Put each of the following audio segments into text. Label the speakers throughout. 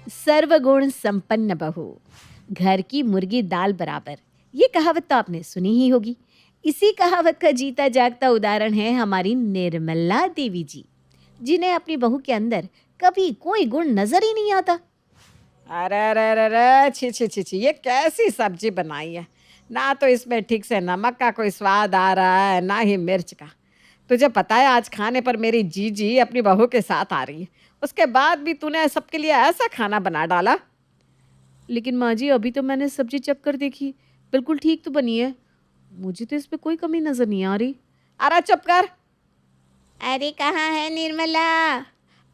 Speaker 1: सर्वगुण संपन्न बहू, घर की मुर्गी दाल बराबर। ये कहावत तो आपने सुनी ही होगी। इसी कहावत का जीता जागता उदाहरण है हमारी निर्मला देवी जी, जिन्हें अपनी बहू के अंदर कभी कोई गुण नजर ही नहीं आता।
Speaker 2: अरे अरे अरे अरे, छी छी छी छी, ये कैसी सब्जी बनाई है। ना तो इसमें ठीक से नमक का कोई स्वाद आ रहा है, ना ही मिर्च का। तुझे पता है आज खाने पर मेरी जीजी अपनी बहू के साथ आ रही है, उसके बाद भी तूने सबके लिए ऐसा खाना बना डाला।
Speaker 1: लेकिन माँ जी, अभी तो मैंने सब्जी चख कर देखी, बिल्कुल ठीक तो बनी है। मुझे तो इसमें कोई कमी नजर नहीं आ रही।
Speaker 2: अरे चुप कर।
Speaker 1: अरे कहाँ है निर्मला?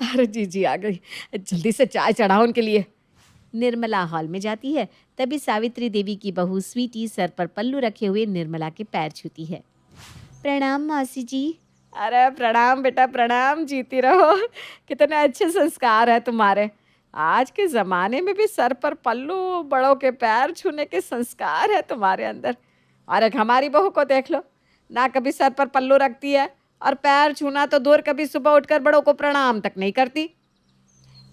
Speaker 2: अरे जीजी आ गई, जल्दी से चाय चढ़ाओ उनके लिए।
Speaker 1: निर्मला हॉल में जाती है, तभी सावित्री देवी की बहू स्वीटी सर पर पल्लू रखे हुए निर्मला के पैर छूती है। प्रणाम मौसी जी।
Speaker 2: अरे प्रणाम बेटा प्रणाम, जीती रहो। कितने अच्छे संस्कार है तुम्हारे। आज के ज़माने में भी सर पर पल्लू, बड़ों के पैर छूने के संस्कार है तुम्हारे अंदर। और एक हमारी बहू को देख लो, ना कभी सर पर पल्लू रखती है और पैर छूना तो दूर, कभी सुबह उठकर बड़ों को प्रणाम तक नहीं करती।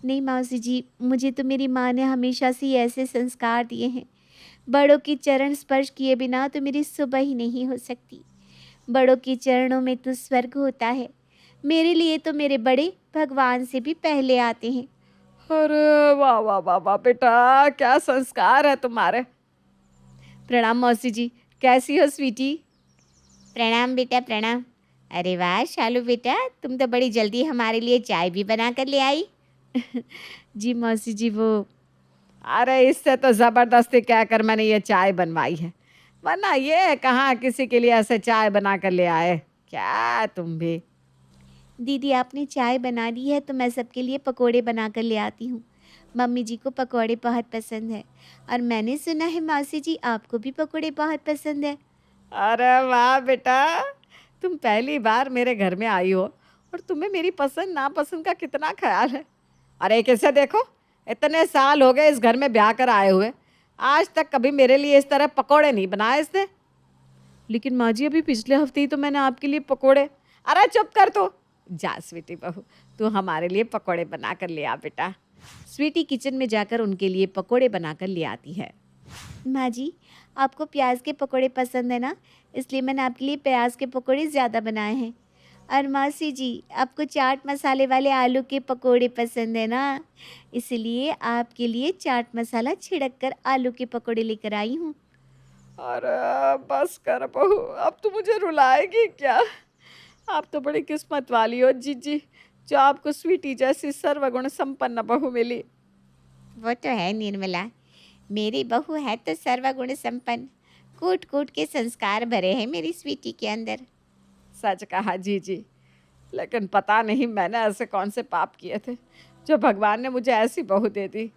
Speaker 1: नहीं मौसी जी, मुझे तो मेरी माँ ने हमेशा से ही ऐसे संस्कार दिए हैं। बड़ों की चरण स्पर्श किए बिना तो मेरी सुबह ही नहीं हो सकती। बड़ों के चरणों में तो स्वर्ग होता है। मेरे लिए तो मेरे बड़े भगवान से भी पहले आते हैं।
Speaker 2: अरे वाह वाह वाह वाह बेटा, क्या संस्कार है तुम्हारे।
Speaker 1: प्रणाम मौसी जी, कैसी हो स्वीटी? प्रणाम बेटा प्रणाम। अरे वाह शालू बेटा, तुम तो बड़ी जल्दी हमारे लिए चाय भी बना कर ले आई। जी मौसी जी, वो
Speaker 2: अरे इससे तो ज़बरदस्ती कहकर मैंने ये चाय बनवाई है, वरना ये कहाँ किसी के लिए ऐसे चाय बना कर ले आए। क्या तुम भी।
Speaker 1: दीदी आपने चाय बना दी है तो मैं सबके लिए पकोड़े बना कर ले आती हूँ। मम्मी जी को पकोड़े बहुत पसंद है, और मैंने सुना है मौसी जी आपको भी पकोड़े बहुत पसंद है।
Speaker 2: अरे वाह बेटा, तुम पहली बार मेरे घर में आई हो और तुम्हें मेरी पसंद नापसंद का कितना ख्याल है। अरे कैसे देखो, इतने साल हो गए इस घर में ब्याह कर आए हुए, आज तक कभी मेरे लिए इस तरह पकोड़े नहीं बनाए इसने।
Speaker 1: लेकिन माँ जी, अभी पिछले हफ्ते ही तो मैंने आपके लिए
Speaker 2: पकोड़े। अरे चुप कर तू। जा स्वीटी बहू, तू हमारे लिए पकोड़े बना कर ले आ बेटा।
Speaker 1: स्वीटी किचन में जाकर उनके लिए पकोड़े बनाकर ले आती है। माँ जी, आपको प्याज के पकोड़े पसंद है ना, इसलिए मैंने आपके लिए प्याज के पकोड़े ज़्यादा बनाए हैं। और मौसी जी, आपको चाट मसाले वाले आलू के पकोड़े पसंद है ना, इसलिए आपके लिए चाट मसाला छिड़क कर आलू के पकोड़े लेकर आई हूँ।
Speaker 2: अरे बस कर बहू, अब तू मुझे रुलाएगी क्या। आप तो बड़ी किस्मत वाली हो जीजी, जो आपको स्वीटी जैसी सर्वगुण संपन्न बहू मिली।
Speaker 1: वो तो है निर्मला, मेरी बहू है तो सर्वगुण संपन्न। कूट कूट के संस्कार भरे हैं मेरी स्वीटी के अंदर।
Speaker 2: सच कहा जीजी, लेकिन पता नहीं मैंने ऐसे कौन से पाप किए थे जो भगवान ने मुझे ऐसी बहू दे दी।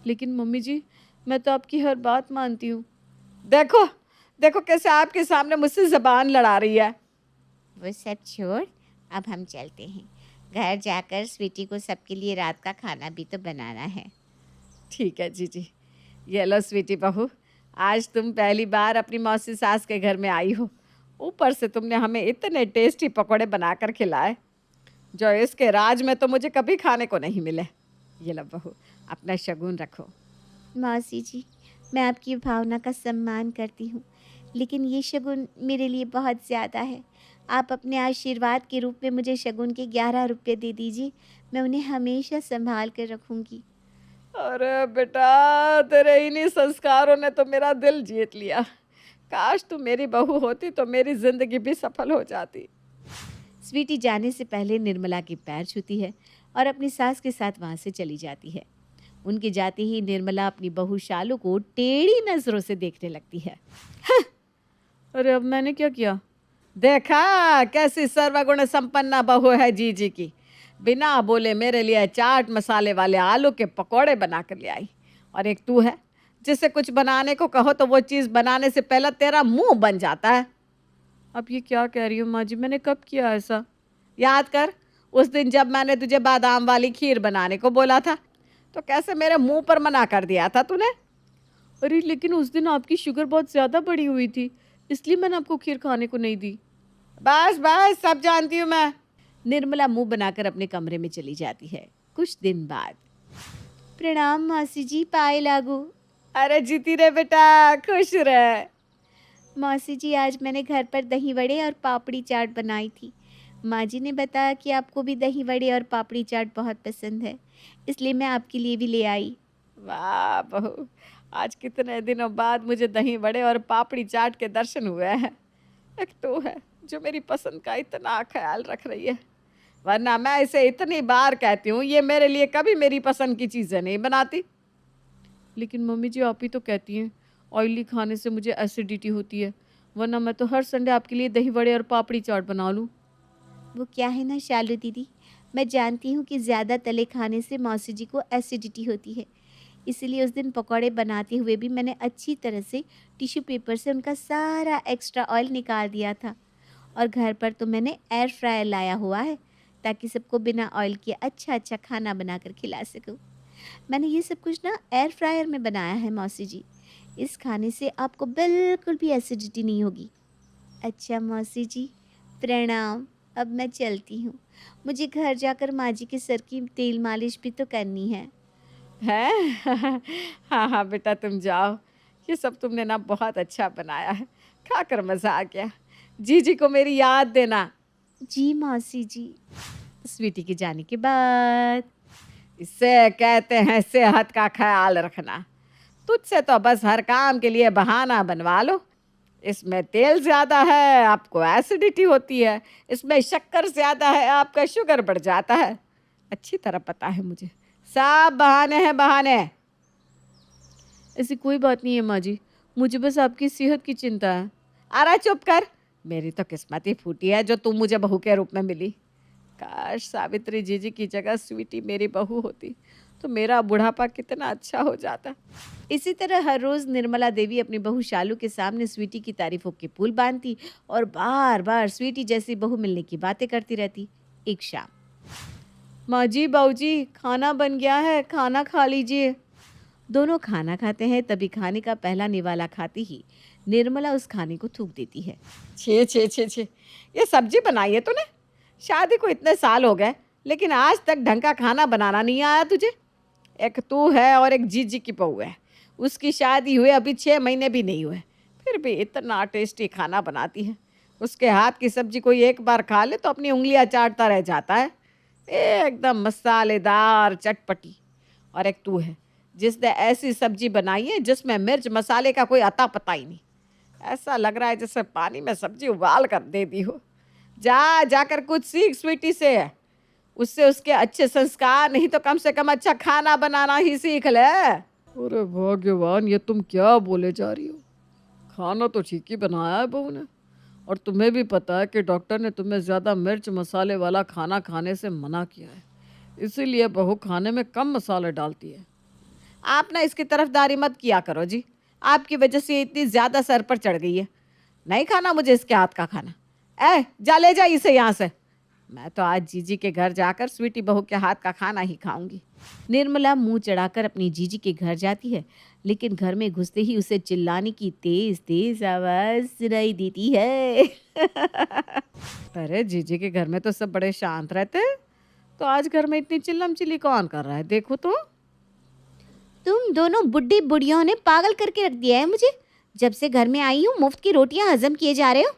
Speaker 1: लेकिन मम्मी जी, मैं तो आपकी हर बात मानती हूँ।
Speaker 2: देखो देखो कैसे आपके सामने मुझसे जबान लड़ा रही है।
Speaker 1: वो सब छोड़, अब हम चलते हैं। घर जाकर स्वीटी को सबके लिए रात का खाना भी तो बनाना है।
Speaker 2: ठीक है जीजी, ये लो स्वीटी बहू, आज तुम पहली बार अपनी मौसी सास के घर में आई हो, ऊपर से तुमने हमें इतने टेस्टी पकोड़े बनाकर खिलाए जो इसके राज में तो मुझे कभी खाने को नहीं मिले। ये लो बहू, अपना शगुन रखो।
Speaker 1: मौसी जी, मैं आपकी भावना का सम्मान करती हूँ, लेकिन ये शगुन मेरे लिए बहुत ज़्यादा है। आप अपने आशीर्वाद के रूप में मुझे शगुन के 11 रुपये दे दीजिए, मैं उन्हें हमेशा संभाल कर रखूँगी।
Speaker 2: अरे बेटा, तेरे इन्हीं संस्कारों ने तो मेरा दिल जीत लिया। काश तू मेरी बहू होती तो मेरी जिंदगी भी सफल हो जाती।
Speaker 1: स्वीटी जाने से पहले निर्मला के पैर छूती है और अपनी सास के साथ वहाँ से चली जाती है। उनके जाते ही निर्मला अपनी बहू शालू को टेढ़ी नज़रों से देखने लगती है। अरे अब मैंने क्या किया?
Speaker 2: देखा कैसी सर्वगुण संपन्न बहू है जीजी की, बिना बोले मेरे लिए चाट मसाले वाले आलू के पकोड़े बना कर ले आई। और एक तू है जिसे कुछ बनाने को कहो तो वो चीज़ बनाने से पहले तेरा मुंह बन जाता है।
Speaker 1: अब ये क्या कह रही हो माँ जी, मैंने कब किया ऐसा?
Speaker 2: याद कर, उस दिन जब मैंने तुझे बादाम वाली खीर बनाने को बोला था तो कैसे मेरे मुंह पर मना कर दिया था तूने।
Speaker 1: अरे लेकिन उस दिन आपकी शुगर बहुत ज़्यादा बढ़ी हुई थी, इसलिए मैंने आपको खीर खाने को नहीं दी।
Speaker 2: बस बस, सब जानती हूँ मैं।
Speaker 1: निर्मला मुंह बनाकर अपने कमरे में चली जाती है। कुछ दिन बाद प्रणाम मौसी जी, पाए लागू।
Speaker 2: अरे जीती रे बेटा, खुश रहे।
Speaker 1: मौसी जी, आज मैंने घर पर दही वड़े और पापड़ी चाट बनाई थी। माँ जी ने बताया कि आपको भी दही वड़े और पापड़ी चाट बहुत पसंद है, इसलिए मैं आपके लिए भी ले आई।
Speaker 2: वाह बहू, आज कितने दिनों बाद मुझे दही बड़े और पापड़ी चाट के दर्शन हुए हैं। एक तो है जो मेरी पसंद का इतना ख्याल रख रही है, वरना मैं इसे इतनी बार कहती हूँ ये मेरे लिए कभी मेरी पसंद की चीज़ें नहीं बनाती। लेकिन मम्मी जी आप ही तो कहती हैं ऑयली खाने से मुझे एसिडिटी होती है, वरना मैं तो हर संडे आपके लिए दही बड़े और पापड़ी चाट बना लूँ।
Speaker 1: वो क्या है ना शालू दीदी, मैं जानती हूँ कि ज़्यादा तले खाने से मौसी जी को एसिडिटी होती है। इसीलिए उस दिन पकौड़े बनाते हुए भी मैंने अच्छी तरह से टिश्यू पेपर से उनका सारा एक्स्ट्रा ऑयल निकाल दिया था। और घर पर तो मैंने एयर फ्रायर लाया हुआ है, ताकि सबको बिना ऑयल के अच्छा अच्छा खाना बनाकर खिला सकूं। मैंने ये सब कुछ ना एयर फ्रायर में बनाया है मौसी जी। इस खाने से आपको बिल्कुल भी एसिडिटी नहीं होगी। अच्छा मौसी जी, प्रणाम। अब मैं चलती हूँ, मुझे घर जाकर माँ जी के सर की तेल मालिश भी तो करनी है।
Speaker 2: हैं? हाँ हाँ बेटा तुम जाओ, ये सब तुमने ना बहुत अच्छा बनाया है, खाकर मज़ा आ गया। जीजी को मेरी याद देना।
Speaker 1: जी मौसी जी। स्वीटी के जाने के बाद
Speaker 2: इससे कहते हैं सेहत का ख्याल रखना। तुझसे तो बस हर काम के लिए बहाना बनवा लो। इसमें तेल ज़्यादा है आपको एसिडिटी होती है, इसमें शक्कर ज़्यादा है आपका शुगर बढ़ जाता है। अच्छी तरह पता है मुझे, सब बहाने हैं बहाने। ऐसी कोई बात नहीं है माँ जी, मुझे बस आपकी सेहत की चिंता है। अरे चुप कर, मेरी तो किस्मत ही फूटी है जो तुम मुझे बहू के रूप में मिली। काश सावित्री जीजी की जगह स्वीटी मेरी बहू होती तो मेरा बुढ़ापा कितना अच्छा हो जाता।
Speaker 1: इसी तरह हर रोज निर्मला देवी अपनी बहू शालू के सामने स्वीटी की तारीफों के पुल बांधती और बार बार स्वीटी जैसी बहू मिलने की बातें करती रहती। एक शाम,
Speaker 2: माँ जी बाबूजी खाना बन गया है, खाना खा लीजिए।
Speaker 1: दोनों खाना खाते हैं, तभी खाने का पहला निवाला खाती ही निर्मला उस खाने को थूक देती है।
Speaker 2: छे छे छे छे, ये सब्जी बनाई है तूने? शादी को इतने साल हो गए लेकिन आज तक ढंग का खाना बनाना नहीं आया तुझे। एक तू है और एक जीजी की बहू है, उसकी शादी हुए अभी 6 महीने भी नहीं हुए, फिर भी इतना टेस्टी खाना बनाती है। उसके हाथ की सब्जी कोई एक बार खा ले तो अपनी उंगलियां चाटता रह जाता है, एकदम मसालेदार चटपटी। और एक तू है जिसने ऐसी सब्जी बनाई है जिसमें मिर्च मसाले का कोई अता पता ही नहीं। ऐसा लग रहा है जैसे पानी में सब्जी उबाल कर दे दी हो। जा जाकर कुछ सीख स्वीटी से, उससे उसके अच्छे संस्कार नहीं तो कम से कम अच्छा खाना बनाना ही सीख ले। अरे भगवान, ये तुम क्या बोले जा रही हो? खाना तो ठीक ही बनाया है बहू ने, और तुम्हें भी पता है कि डॉक्टर ने तुम्हें ज़्यादा मिर्च मसाले वाला खाना खाने से मना किया है, इसीलिए बहू खाने में कम मसाले डालती है। आप ना इसकी तरफदारी मत किया करो जी, आपकी वजह से ये इतनी ज़्यादा सर पर चढ़ गई है। नहीं खाना मुझे इसके हाथ का खाना। जा ले जा इसे यहाँ से। मैं तो आज जीजी के घर जाकर स्वीटी बहू के हाथ का खाना ही खाऊंगी।
Speaker 1: निर्मला मुंह चढ़ाकर अपनी जीजी के घर जाती है, लेकिन घर में घुसते ही उसे चिल्लाने की तेज तेज आवाज सुनाई देती है।
Speaker 2: अरे जीजी के घर में तो सब बड़े शांत रहते हैं, तो आज घर में इतनी चिल्लम चिल्ली कौन कर रहा है? देखो तो।
Speaker 1: तुम दोनों बुड्ढी बुढ़ियों ने पागल करके रख दिया है मुझे। जब से घर में आई हूँ मुफ्त की रोटियां हजम किए जा रहे हो।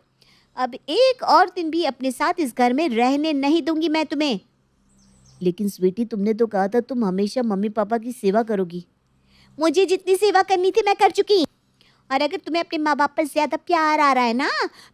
Speaker 1: अब एक और दिन भी अपने साथ इस घर में रहने नहीं दूंगी मैं तुम्हें। लेकिन स्वीटी, तुमने तो कहा था तुम हमेशा मम्मी पापा की सेवा करोगी। मुझे जितनी सेवा करनी थी मैं कर चुकी। और अगर तुम्हें अपने माँ बाप पर ज्यादा प्यार आ रहा है ना,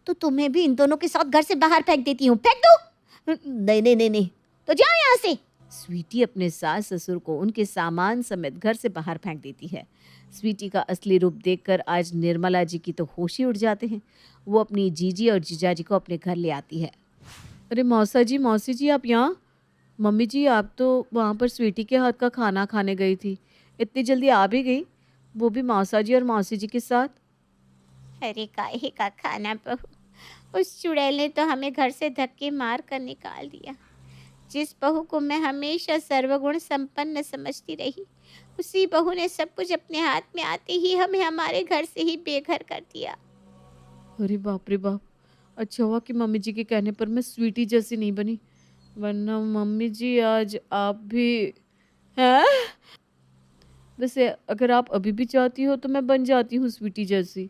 Speaker 1: तो तुम्हें भी इन दोनों के साथ घर से बाहर फेंक देती हूँ। फेंक दो। नहीं नहीं नहीं नहीं, तो जाओ यहाँ से। स्वीटी अपने सास ससुर को उनके सामान समेत घर से बाहर फेंक देती है। स्वीटी का असली रूप देखकर आज निर्मला जी की तो होश ही उड़ जाते हैं। वो अपनी जीजी और जीजाजी को अपने घर ले आती है।
Speaker 2: अरे मौसी जी आप यहाँ? मम्मी जी आप तो वहाँ पर स्वीटी के हाथ का खाना खाने गई थी, इतनी जल्दी आ भी गई, वो भी मौसा जी और मौसी जी के साथ।
Speaker 1: अरे काहे का खाना बहू, उस चुड़ैल ने तो हमें घर से धक्के मार कर निकाल दिया। जिस बहू को मैं हमेशा सर्वगुण संपन्न समझती रही, उसी बहू ने सब कुछ अपने हाथ में आते ही हमें हमारे घर से ही बेघर कर दिया।
Speaker 2: अरे बाप रे बाप, अच्छा हुआ कि मम्मी जी के कहने पर मैं स्वीटी जैसी नहीं बनी, वरना मम्मी जी आज आप भी हैं। वैसे अगर आप अभी भी चाहती हो तो मैं बन जाती हूँ स्वीटी जैसी।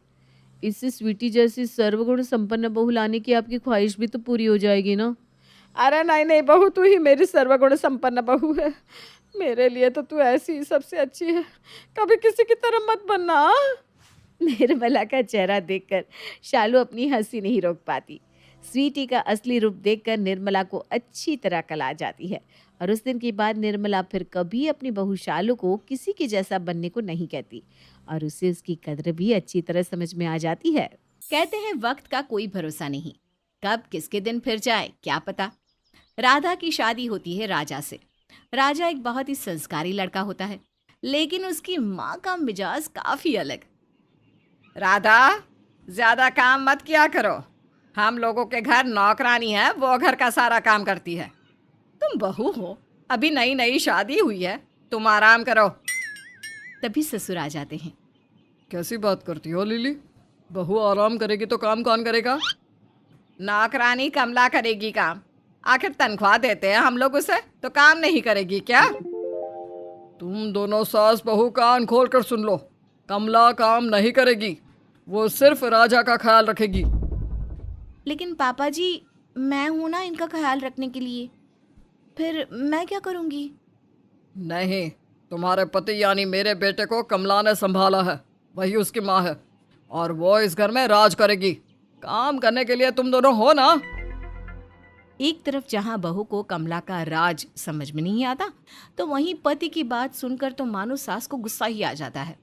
Speaker 2: इससे स्वीटी जैसी सर्वगुण संपन्न बहू लाने की आपकी ख्वाहिश भी तो पूरी हो जाएगी ना। अरे नहीं नहीं बहू, तू ही मेरी सर्वगुण संपन्न बहू है। मेरे लिए तो तू ऐसी ही सबसे अच्छी है। कभी किसी की तरह मत बनना, हाँ? निर्मला का चेहरा देखकर शालू अपनी हंसी नहीं रोक पाती। स्वीटी का असली रूप देखकर निर्मला को अच्छी तरह कल आ जाती है और उस दिन के बाद निर्मला फिर कभी अपनी बहू शालू को किसी के जैसा बनने को नहीं कहती और उसे उसकी कद्र भी अच्छी तरह समझ में आ जाती है।
Speaker 3: कहते हैं वक्त का कोई भरोसा नहीं, कब किसके दिन फिर जाए क्या पता। राधा की शादी होती है राजा से। राजा एक बहुत ही संस्कारी लड़का होता है, लेकिन उसकी माँ का मिजाज काफी अलग। राधा, ज्यादा काम मत किया करो। हम लोगों के घर नौकरानी है, वो घर का सारा काम करती है। तुम बहू हो, अभी नई नई शादी हुई है, तुम आराम करो। तभी ससुर आ जाते हैं।
Speaker 2: कैसी बात करती हो लिली? बहू आराम करेगी तो काम कौन करेगा?
Speaker 3: नौकरानी कमला करेगी काम। आखिर तनख्वाह देते हैं हम लोग उसे, तो काम नहीं करेगी क्या?
Speaker 2: तुम दोनों सास बहू कान खोल कर सुन लो। कमला काम नहीं करेगी, वो सिर्फ राजा का ख्याल रखेगी।
Speaker 3: लेकिन पापा जी, मैं हूं ना इनका ख्याल रखने के लिए, फिर मैं क्या करूंगी?
Speaker 2: नहीं, तुम्हारे पति यानी मेरे बेटे को कमला ने संभाला है, वही उसकी माँ है और वो इस घर में राज करेगी। काम करने के लिए तुम दोनों हो ना।
Speaker 3: एक तरफ जहां बहू को कमला का राज समझ में नहीं आता, तो वहीं पति की बात सुनकर तो मानो सास को गुस्सा ही आ जाता है।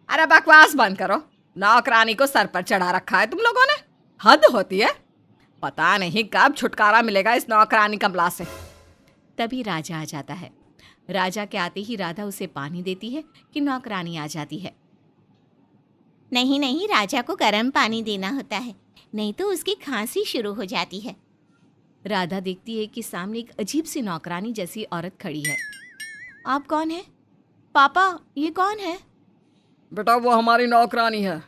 Speaker 3: अरे बकवास बंद करो, नौकरानी को सर पर चढ़ा रखा है तुम लोगों ने, हद होती है। पता नहीं कब छुटकारा मिलेगा इस नौकरानी कमला से। तभी राजा आ जाता है। राजा के आते ही राधा उसे पानी देती है कि नौकरानी आ जाती है।
Speaker 1: नहीं नहीं, राजा को गर्म पानी देना होता है, नहीं तो उसकी खांसी शुरू हो जाती है।
Speaker 3: राधा देखती है कि सामने एक अजीब सी नौकरानी जैसी औरत खड़ी है। आप कौन है? पापा, ये कौन है?
Speaker 2: बेटा, वो हमारी नौकरानी है।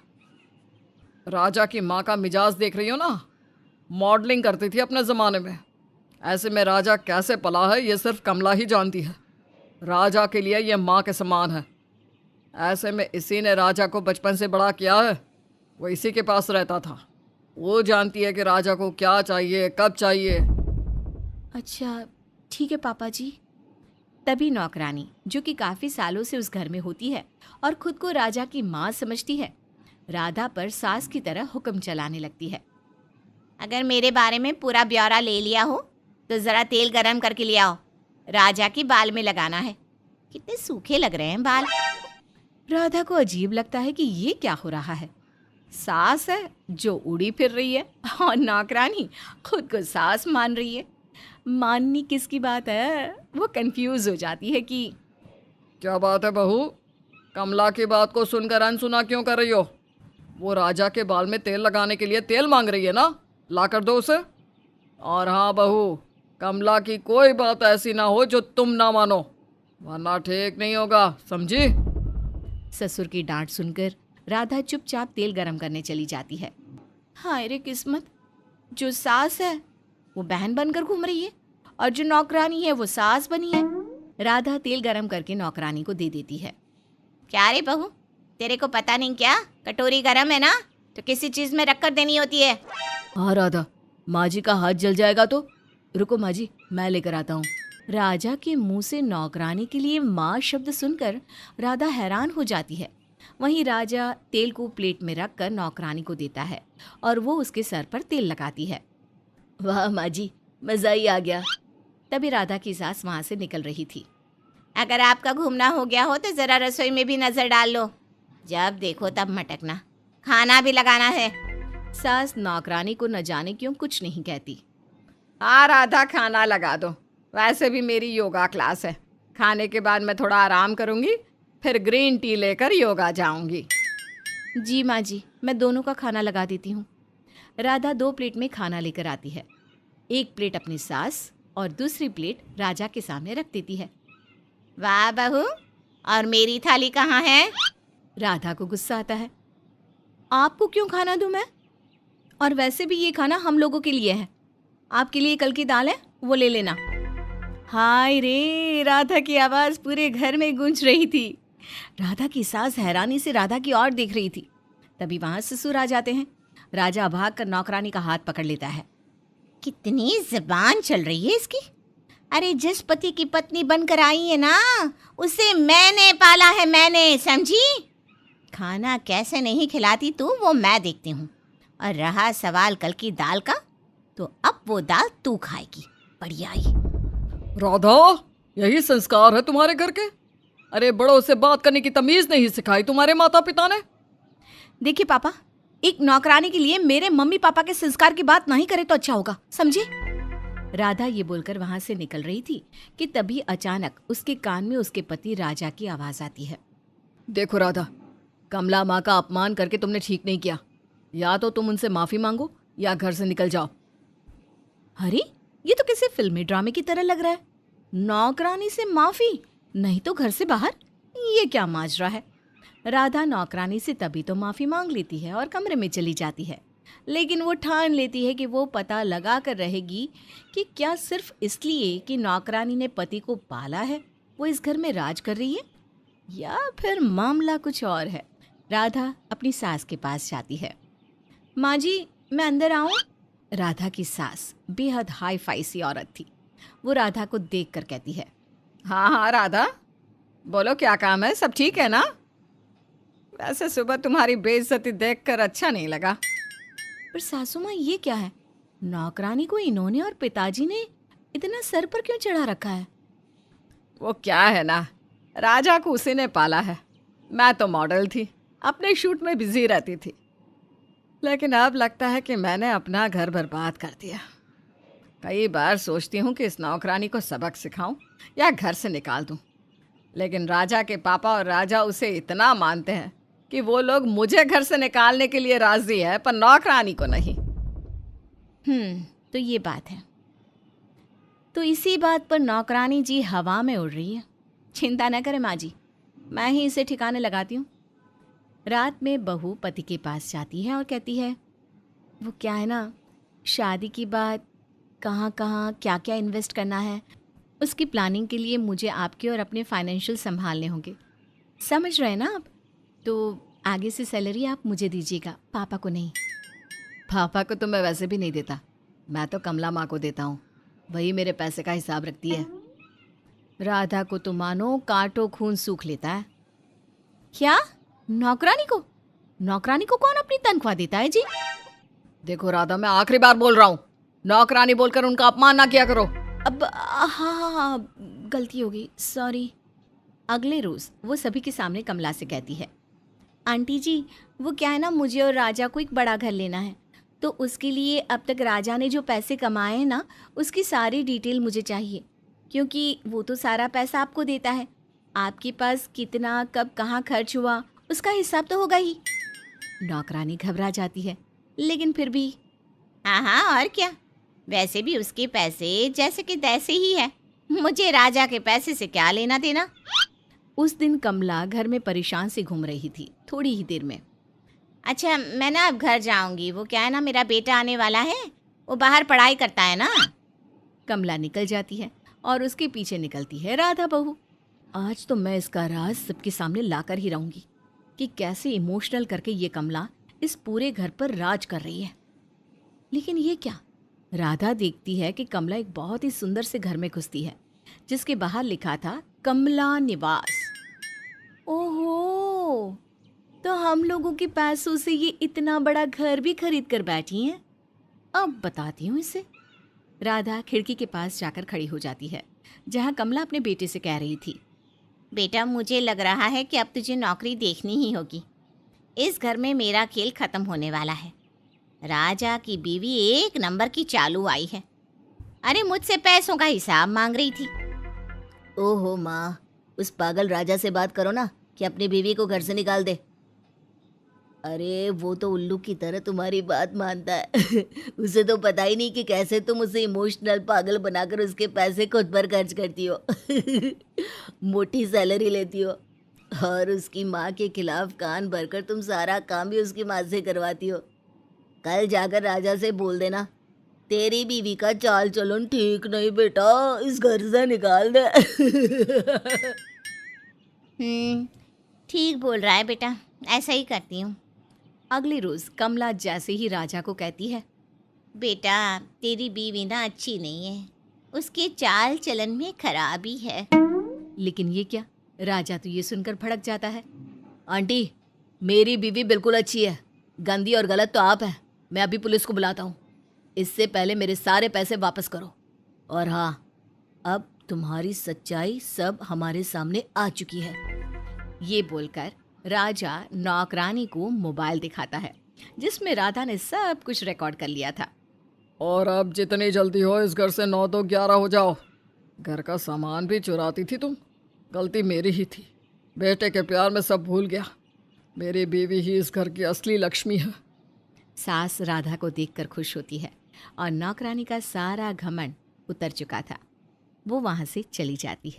Speaker 2: राजा की माँ का मिजाज देख रही हो ना, मॉडलिंग करती थी अपने ज़माने में। ऐसे में राजा कैसे पला है ये सिर्फ कमला ही जानती है। राजा के लिए ये माँ के समान है। ऐसे में इसी ने राजा को बचपन से बड़ा किया है, वो इसी के पास रहता था। वो जानती है कि राजा को क्या चाहिए, कब चाहिए।
Speaker 3: अच्छा ठीक है पापा जी। तभी नौकरानी, जो कि काफ़ी सालों से उस घर में होती है और खुद को राजा की माँ समझती है, राधा पर सास की तरह हुक्म चलाने लगती है।
Speaker 1: अगर मेरे बारे में पूरा ब्यौरा ले लिया हो तो ज़रा तेल गरम करके ले आओ, राजा की बाल में लगाना है। कितने सूखे लग रहे हैं बाल।
Speaker 3: राधा को अजीब लगता है कि ये क्या हो रहा है। सास है जो उड़ी फिर रही है और नौकरानी खुद को सास मान रही है। माननी किसकी बात है? वो कंफ्यूज हो जाती है कि
Speaker 2: क्या बात है बहू, कमला की बात को सुनकर अनसुना क्यों कर रही हो? वो राजा के बाल में तेल लगाने के लिए तेल मांग रही है ना, ला कर दो उसे। और हाँ बहू, कमला की कोई बात ऐसी ना हो जो तुम ना मानो, वरना ठीक नहीं होगा, समझी?
Speaker 3: ससुर की डांट सुनकर राधा चुपचाप तेल गरम करने चली जाती है। हाय रे किस्मत, जो सास है वो बहन बनकर घूम रही है और जो नौकरानी है वो सास बनी है। राधा तेल गरम करके नौकरानी को दे देती है।
Speaker 1: क्या रे बहू, तेरे को पता नहीं क्या, कटोरी गरम है ना तो किसी चीज़ में रख कर देनी होती है।
Speaker 3: हाँ राधा, माँ जी का हाथ जल जाएगा तो रुको माँ जी, मैं लेकर आता हूँ। राजा के मुंह से नौकरानी के लिए माँ शब्द सुनकर राधा हैरान हो जाती है। वहीं राजा तेल को प्लेट में रखकर नौकरानी को देता है और वो उसके सर पर तेल लगाती है। वाह माँ जी, मज़ा ही आ गया। तभी राधा की सास वहाँ से निकल रही थी।
Speaker 1: अगर आपका घूमना हो गया हो तो ज़रा रसोई में भी नज़र डाल लो, जब देखो तब मटकना, खाना भी लगाना है।
Speaker 3: सास नौकरानी को न जाने क्यों कुछ नहीं कहती।
Speaker 2: हाँ राधा, खाना लगा दो, वैसे भी मेरी योगा क्लास है, खाने के बाद मैं थोड़ा आराम करूँगी, फिर ग्रीन टी लेकर योगा जाऊँगी।
Speaker 3: जी माँ जी, मैं दोनों का खाना लगा देती हूँ। राधा 2 प्लेट में खाना लेकर आती है। एक प्लेट अपनी सास और दूसरी प्लेट राजा के सामने रख देती है।
Speaker 1: वाह बहू, और मेरी थाली कहाँ है?
Speaker 3: राधा को गुस्सा आता है। आपको क्यों खाना दूं मैं? और वैसे भी ये खाना हम लोगों के लिए है। आपके लिए कल की दाल है, वो ले लेना। हाय रे, राधा की आवाज़ पूरे घर में गूंज रही थी। राधा की सास हैरानी से राधा की ओर देख रही थी। तभी वहां ससुर आ जाते हैं। राजा भागकर नौकरानी का हाथ पकड़ लेता है। कितनी जबान चल रही है इसकी। अरे जिस पति की पत्नी बनकर आई है ना, उसे मैंने पाला है, मैंने, समझी? खाना कैसे नहीं खिलाती तू, वो मैं देखती हूँ। और रहा सवाल कल की दाल का, तो अब वो दाल तू खाएगी। बढ़िया ही।
Speaker 2: राधा, यही संस्कार है तुम्हारे घर के? अरे बड़ों से बात करने की तमीज नहीं सिखाई तुम्हारे माता पिता ने?
Speaker 3: देखिए पापा, एक नौकरानी के लिए मेरे मम्मी पापा के संस्कार की बात नहीं करे तो अच्छा होगा, समझे? राधा ये बोलकर वहां से निकल रही थी कि तभी अचानक उसके कान में उसके पति राजा की आवाज आती है।
Speaker 2: देखो राधा, कमला माँ का अपमान करके तुमने ठीक नहीं किया। या तो तुम उनसे माफी मांगो या घर से निकल जाओ।
Speaker 3: अरे ये तो किसी फिल्मी ड्रामे की तरह लग रहा है। नौकरानी से माफी, नहीं तो घर से बाहर। ये क्या माजरा है? राधा नौकरानी से तभी तो माफी मांग लेती है और कमरे में चली जाती है, लेकिन वो ठान लेती है कि वो पता लगा कर रहेगी कि क्या सिर्फ इसलिए कि नौकरानी ने पति को पाला है वो इस घर में राज कर रही है, या फिर मामला कुछ और है। राधा अपनी सास के पास जाती है। माँ जी, मैं अंदर आऊं? राधा की सास बेहद हाई फाई सी औरत थी। वो राधा को देख कर कहती है,
Speaker 2: हाँ हाँ राधा, बोलो क्या काम है? सब ठीक है ना? वैसे सुबह तुम्हारी बेइज्जती देखकर अच्छा नहीं लगा।
Speaker 3: पर सासू माँ ये क्या है? नौकरानी को इन्होंने और पिताजी ने इतना सर पर क्यों चढ़ा रखा है?
Speaker 2: वो क्या है ना, राजा को उसी ने पाला है। मैं तो मॉडल थी, अपने शूट में बिजी रहती थी, लेकिन अब लगता है कि मैंने अपना घर बर्बाद कर दिया। कई बार सोचती हूँ कि इस नौकरानी को सबक सिखाऊं या घर से निकाल दूं, लेकिन राजा के पापा और राजा उसे इतना मानते हैं कि वो लोग मुझे घर से निकालने के लिए राजी है, पर नौकरानी को नहीं।
Speaker 3: तो ये बात है। तो इसी बात पर नौकरानी जी हवा में उड़ रही है। चिंता न करें माँ जी, मैं ही इसे ठिकाने लगाती हूँ। रात में बहू पति के पास जाती है और कहती है, वो क्या है ना, शादी की बात कहाँ कहाँ क्या क्या इन्वेस्ट करना है, उसकी प्लानिंग के लिए मुझे आपके और अपने फाइनेंशियल संभालने होंगे। समझ रहे हैं ना आप? तो आगे से सैलरी आप मुझे दीजिएगा, पापा को नहीं।
Speaker 2: पापा को तो मैं वैसे भी नहीं देता, मैं तो कमला माँ को देता हूँ, वही मेरे पैसे का हिसाब रखती है।
Speaker 3: राधा को तो मानो कांटो खून सूख लेता है। क्या? नौकरानी को? नौकरानी को कौन अपनी तनख्वाह देता है जी?
Speaker 2: देखो राधा, मैं आखिरी बार बोल रहा हूँ, नौकरानी बोलकर उनका अपमान ना किया करो।
Speaker 3: अब हाँ, गलती हो गई, सॉरी। अगले रोज वो सभी के सामने कमला से कहती है, आंटी जी, वो क्या है ना, मुझे और राजा को एक बड़ा घर लेना है, तो उसके लिए अब तक राजा ने जो पैसे कमाए हैं ना, उसकी सारी डिटेल मुझे चाहिए, क्योंकि वो तो सारा पैसा आपको देता है। आपके पास कितना कब कहाँ खर्च हुआ उसका हिसाब तो होगा ही। नौकरानी घबरा जाती है, लेकिन फिर भी हाँ, और क्या, वैसे भी उसके पैसे जैसे कि तैसे ही है, मुझे राजा के पैसे से क्या लेना देना। उस दिन कमला घर में परेशान से घूम रही थी। थोड़ी ही देर में, अच्छा मैं ना अब घर जाऊंगी, वो क्या है ना, मेरा बेटा आने वाला है, वो बाहर पढ़ाई करता है ना। कमला निकल जाती है और उसके पीछे निकलती है राधा बहू। आज तो मैं इसका राज सबके सामने लाकर ही रहूंगी कि कैसे इमोशनल करके ये कमला इस पूरे घर पर राज कर रही है। लेकिन ये क्या, राधा देखती है कि कमला एक बहुत ही सुंदर से घर में घुसती है, जिसके बाहर लिखा था कमला निवास। ओहो, तो हम लोगों के पैसों से ये इतना बड़ा घर भी खरीद कर बैठी हैं। अब बताती हूँ इसे। राधा खिड़की के पास जाकर खड़ी हो जाती है, जहाँ कमला अपने बेटे से कह रही थी, बेटा मुझे लग रहा है कि अब तुझे नौकरी देखनी ही होगी। इस घर में मेरा खेल खत्म होने वाला है। राजा की बीवी एक नंबर की चालू आई है। अरे मुझसे पैसों का हिसाब मांग रही थी। ओहो माँ, उस पागल राजा से बात करो ना कि अपनी बीवी को घर से निकाल दे। अरे वो तो उल्लू की तरह तुम्हारी बात मानता है। उसे तो पता ही नहीं कि कैसे तुम उसे इमोशनल पागल बनाकर उसके पैसे खुद पर खर्च करती हो। मोटी सैलरी लेती हो और उसकी माँ के खिलाफ कान भरकर तुम सारा काम भी उसकी माँ से करवाती हो। कल जाकर राजा से बोल देना, तेरी बीवी का चाल चलन ठीक नहीं बेटा, इस घर से निकाल दे।
Speaker 1: ठीक बोल रहा है बेटा, ऐसा ही करती हूँ।
Speaker 3: अगले रोज कमला जैसे ही राजा को कहती है,
Speaker 1: बेटा तेरी बीवी ना अच्छी नहीं है, उसके चाल चलन में खराबी है।
Speaker 3: लेकिन ये क्या, राजा तो ये सुनकर भड़क जाता है। आंटी, मेरी बीवी बिल्कुल अच्छी है, गंदी और गलत तो आप हैं। मैं अभी पुलिस को बुलाता हूँ। इससे पहले मेरे सारे पैसे वापस करो। और हाँ, अब तुम्हारी सच्चाई सब हमारे सामने आ चुकी है। ये बोलकर राजा नौकरानी को मोबाइल दिखाता है, जिसमें राधा ने सब कुछ रिकॉर्ड कर लिया था।
Speaker 2: और अब जितनी जल्दी हो इस घर से 9 तो 11 हो जाओ। घर का सामान भी चुराती थी तुम, गलती मेरी ही थी। बेटे के प्यार में सब भूल गया। मेरी बीवी ही इस घर की असली लक्ष्मी है।
Speaker 3: सास राधा को देखकर खुश होती है और नौकरानी का सारा घमंड उतर चुका था। वो वहां से चली जाती है।